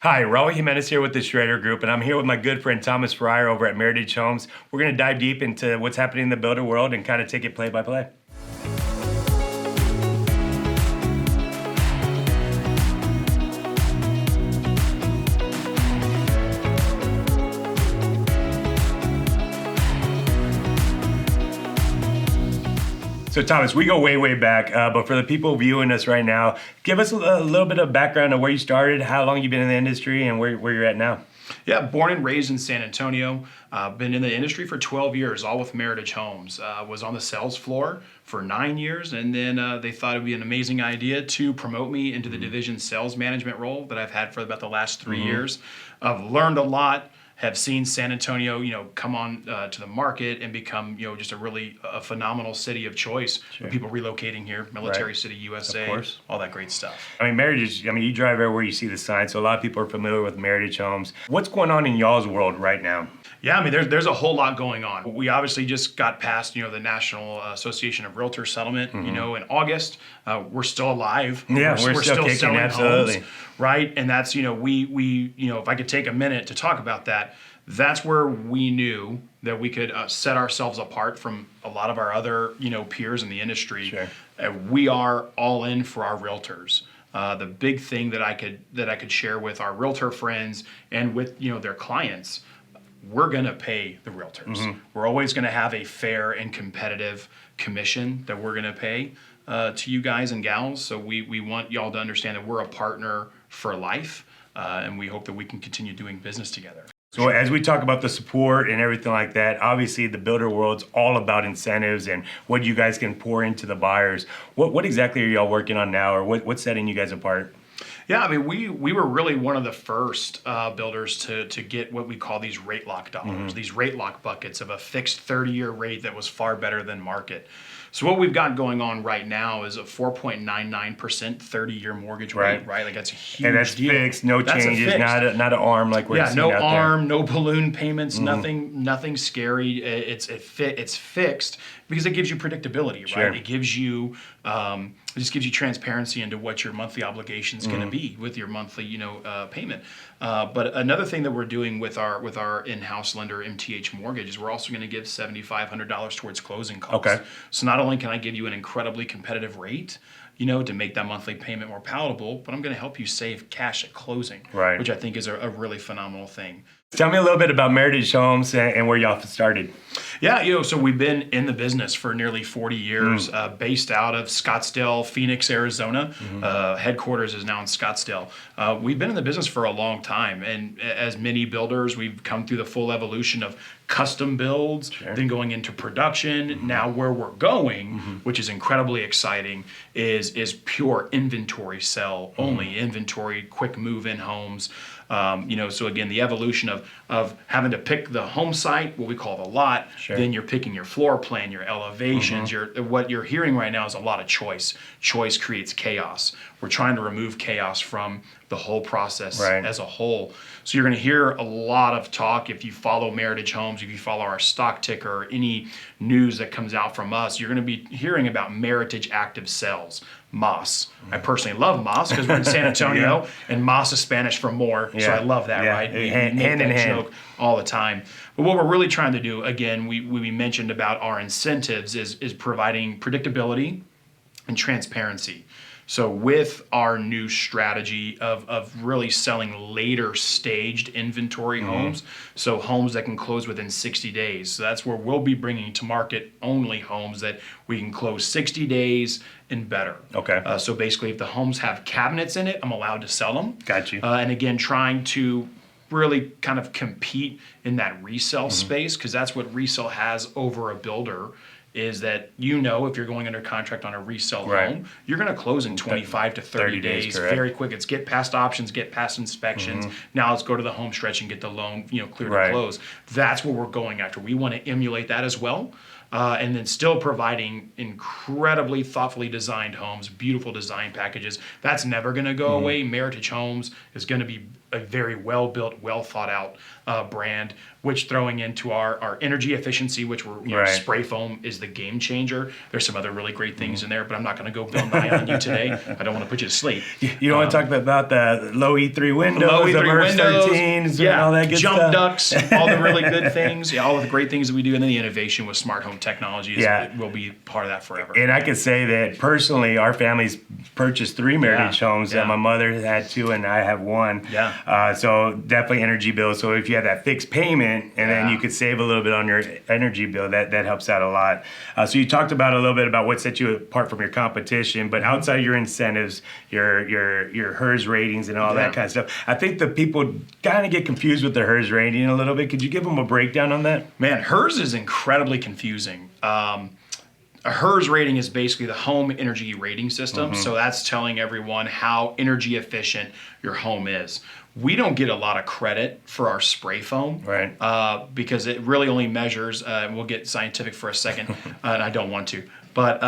Hi, Raul Jimenez here with the Schrader Group, and I'm here with my good friend Thomas Fryer over at Meritage Homes. We're going to dive deep into what's happening in the builder world and kind of take it play by play. So Thomas, we go way, way back, but for the people viewing us right now, give us a little bit of background of where you started, how long you've been in the industry, and where you're at now. Yeah, born and raised in San Antonio. Been in the industry for 12 years, all with Meritage Homes. Was on the sales floor for 9 years, and then they thought it would be an amazing idea to promote me into the division sales management role that I've had for about the last 3 years. I've learned a lot. Have seen San Antonio, come on to the market and become, just a really phenomenal city of choice for people relocating here, military city, USA, Of course. all that great stuff. I mean, Meritage, you drive everywhere you see the sign, so a lot of people are familiar with Meritage Homes. What's going on in y'all's world right now? Yeah, I mean, there's a whole lot going on. We obviously just got past, the National Association of Realtors settlement, in August. We're still alive. Yeah, we're still kicking, selling absolutely. homes, right? And that's, we if I could take a minute to talk about that, that's where we knew that we could set ourselves apart from a lot of our other, peers in the industry. Sure. We are all in for our realtors. The big thing that I could share with our realtor friends and with, their clients, we're going to pay the realtors. We're always going to have a fair and competitive commission that we're going to pay to you guys and gals. So we want y'all to understand that we're a partner for life, and we hope that we can continue doing business together. So as we talk about the support and everything like that, obviously the builder world's all about incentives and what you guys can pour into the buyers. What exactly are y'all working on now, or what's setting you guys apart? Yeah, I mean, we were really one of the first builders to get what we call these rate lock dollars, these rate lock buckets of a fixed 30-year rate that was far better than market. So what we've got going on right now is a 4.99% 30-year mortgage rate, right? Like that's a huge And that's deal. fixed, no That's changes, fixed. not an arm like we're seeing no out arm, no balloon payments, nothing scary. It's fixed because it gives you predictability, right? Sure. It gives you it just gives you transparency into what your monthly obligation is going to be with your monthly payment. But another thing that we're doing with our in-house lender MTH Mortgage is we're also going to give $7,500 towards closing costs. Okay. So not only can I give you an incredibly competitive rate, to make that monthly payment more palatable, but I'm going to help you save cash at closing, Right. which I think is a really phenomenal thing. Tell me a little bit about Meritage Homes and where y'all started. Yeah, so we've been in the business for nearly 40 years, based out of Scottsdale, Phoenix, Arizona. Headquarters is now in Scottsdale. We've been in the business for a long time, and as many builders, we've come through the full evolution of custom builds, then going into production. Now where we're going, which is incredibly exciting, is pure inventory sell only, inventory, quick move-in homes. So again, the evolution of having to pick the home site, what we call the lot, then you're picking your floor plan, your elevations, what you're hearing right now is a lot of choice. Choice creates chaos. We're trying to remove chaos from the whole process as a whole. So you're going to hear a lot of talk if you follow Meritage Homes, if you follow our stock ticker, or any news that comes out from us, you're going to be hearing about Meritage Active Sales, MAS. I personally love MAS because we're in San Antonio, and MAS is Spanish for more, so I love that, right? We Hand make in that hand. joke all the time. But what we're really trying to do, again, we mentioned about our incentives is providing predictability and transparency. So with our new strategy of really selling later staged inventory homes, so homes that can close within 60 days. So that's where we'll be bringing to market only homes that we can close 60 days and better. Okay. So basically, if the homes have cabinets in it, I'm allowed to sell them. Got you. And again, trying to really kind of compete in that resale space, because that's what resale has over a builder, is that if you're going under contract on a resale home, you're going to close in 25 to 30 days, very quick. It's get past options, get past inspections. Now let's go to the home stretch and get the loan clear to close. That's what we're going after. We want to emulate that as well. And then still providing incredibly thoughtfully designed homes, beautiful design packages. That's never going to go away. Meritage Homes is going to be a very well built, well thought out brand. Which throwing into our energy efficiency, which we're Right. spray foam is the game changer. There's some other really great things in there, but I'm not going to go Bill Nye on you today. I don't want to put you to sleep. You don't want to talk about the low E3 windows, Low the E3 MERS windows, 13s, and all that good jump stuff. ducts, all the really good things, all of the great things that we do, and then the innovation with smart home technology will be part of that forever. And I can say that personally, our family's purchased 3 Meritage homes. Yeah. My mother had 2, and I have 1. Yeah. So definitely energy bill. So if you have that fixed payment, and then you could save a little bit on your energy bill, that helps out a lot. So you talked about a little bit about what sets you apart from your competition, but outside of your incentives, your HERS ratings and all that kind of stuff, I think the people kind of get confused with the HERS rating a little bit. Could you give them a breakdown on that? Man, HERS is incredibly confusing. A HERS rating is basically the home energy rating system. So that's telling everyone how energy efficient your home is. We don't get a lot of credit for our spray foam, Right. Because it really only measures, and we'll get scientific for a second, and I don't want to, but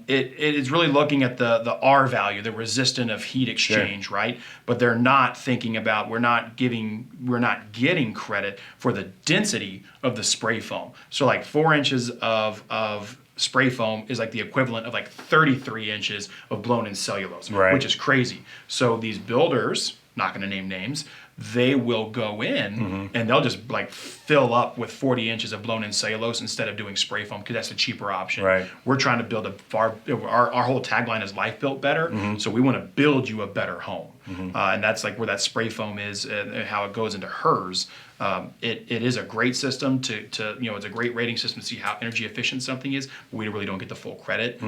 it is really looking at the R value, the resistance of heat exchange, right? But they're not thinking about, we're not getting credit for the density of the spray foam. So like 4 inches of spray foam is like the equivalent of like 33 inches of blown in cellulose, which is crazy. So these builders, not going to name names, they will go in and they'll just like fill up with 40 inches of blown in cellulose instead of doing spray foam because that's a cheaper option. Right. We're trying to build our whole tagline is life built better. So we want to build you a better home. And that's like where that spray foam is and how it goes into HERS. It is a great system to it's a great rating system to see how energy efficient something is. But we really don't get the full credit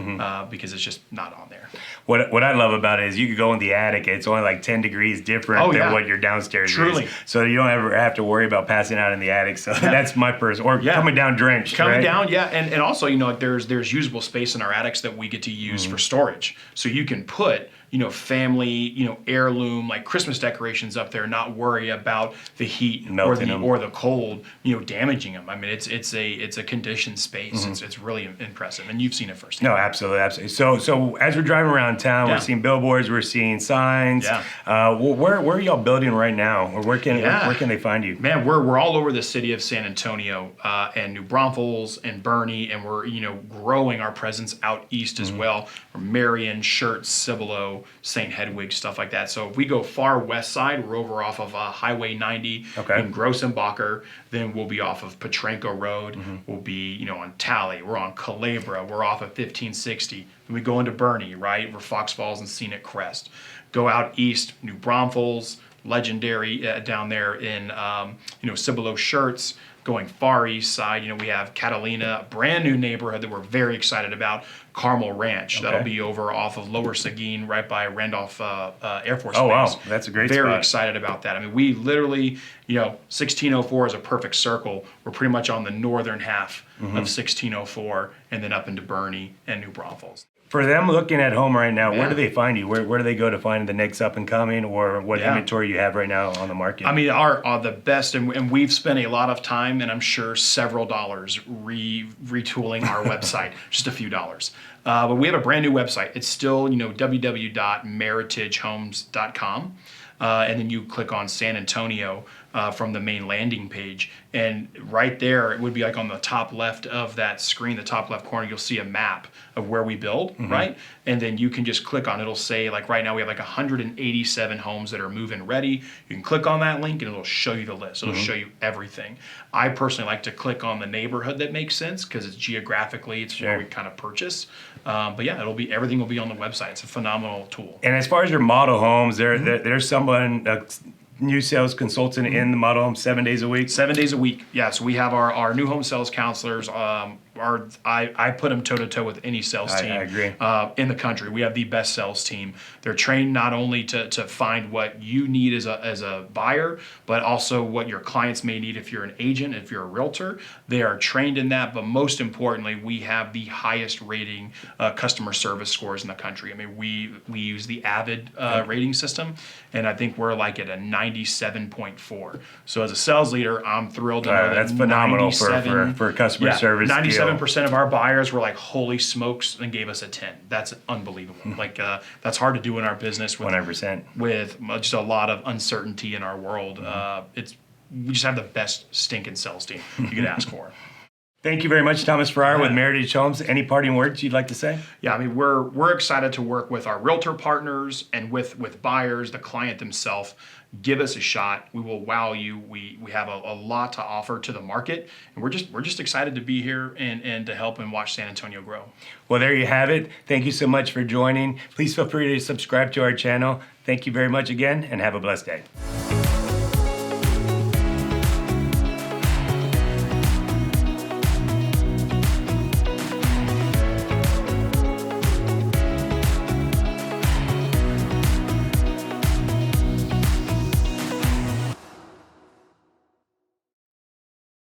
because it's just not on there. What I love about it is you could go in the attic. It's only like 10 degrees different than what your downstairs Truly. is. So you don't ever have to worry about passing out in the attic. So that's my person. Or coming down drenched. Coming right? down, and also there's usable space in our attics that we get to use for storage. So you can put family, heirloom, like Christmas decorations up there, not worry about the heat or the cold, damaging them. I mean, it's a conditioned space. It's really impressive, and you've seen it firsthand. No, absolutely. So as we're driving around town, we're seeing billboards, we're seeing signs. Where are y'all building right now, or where can they find you? Man, we're all over the city of San Antonio and New Braunfels and Bernie, and we're growing our presence out east as well. We're Marion, Schertz, Cibolo, St. Hedwig, stuff like that. So if we go far west side, we're over off of Highway 90 in Grossenbacher. Then we'll be off of Petrenko Road. We'll be on Talley. We're on Culebra. We're off of 1560. Then we go into Bernie, right? We're Fox Falls and Scenic Crest. Go out east, New Braunfels, Legendary down there in Cibolo, Schertz. Going far east side, we have Catalina, a brand new neighborhood that we're very excited about, Carmel Ranch. That'll be over off of Lower Seguin, right by Randolph Air Force Base. Oh, wow. That's a great spot. Very excited about that. I mean, we literally, 1604 is a perfect circle. We're pretty much on the northern half of 1604 and then up into Bernie and New Braunfels. For them looking at home right now, where do they find you? Where do they go to find the next up and coming, or what inventory you have right now on the market? I mean, our the best, and we've spent a lot of time, and I'm sure several dollars retooling our website, just a few dollars. But we have a brand new website. It's still, www.meritagehomes.com. And then you click on San Antonio from the main landing page. And right there, it would be like on the top left of that screen, the top left corner, you'll see a map of where we build, right? And then you can just click on it. It'll say, like right now we have like 187 homes that are move-in ready. You can click on that link and it'll show you the list. It'll show you everything. I personally like to click on the neighborhood that makes sense because it's geographically, it's where we kind of purchase. But yeah, everything will be on the website. It's a phenomenal tool. And as far as your model homes, there's someone, new sales consultant in the model home 7 days a week? 7 days a week. Yeah, so we have our new home sales counselors. I put them toe-to-toe with any sales team I agree. In the country. We have the best sales team. They're trained not only to find what you need as a buyer, but also what your clients may need if you're an agent, if you're a realtor. They are trained in that, but most importantly, we have the highest rating customer service scores in the country. I mean, we use the Avid rating system, and I think we're like at a 97.4. So as a sales leader, I'm thrilled to know that's phenomenal for customer service. 97% 87% of our buyers were like, holy smokes, and gave us a 10. That's unbelievable. Like, that's hard to do in our business with 100%. with just a lot of uncertainty in our world. We just have the best stinking sales team you could ask for. Thank you very much, Thomas Farrar with Meritage Homes. Any parting words you'd like to say? Yeah, I mean, we're excited to work with our realtor partners and with buyers, the client themselves. Give us a shot. We will wow you. We have a lot to offer to the market, and we're just excited to be here and to help and watch San Antonio grow. Well, there you have it. Thank you so much for joining. Please feel free to subscribe to our channel. Thank you very much again, and have a blessed day.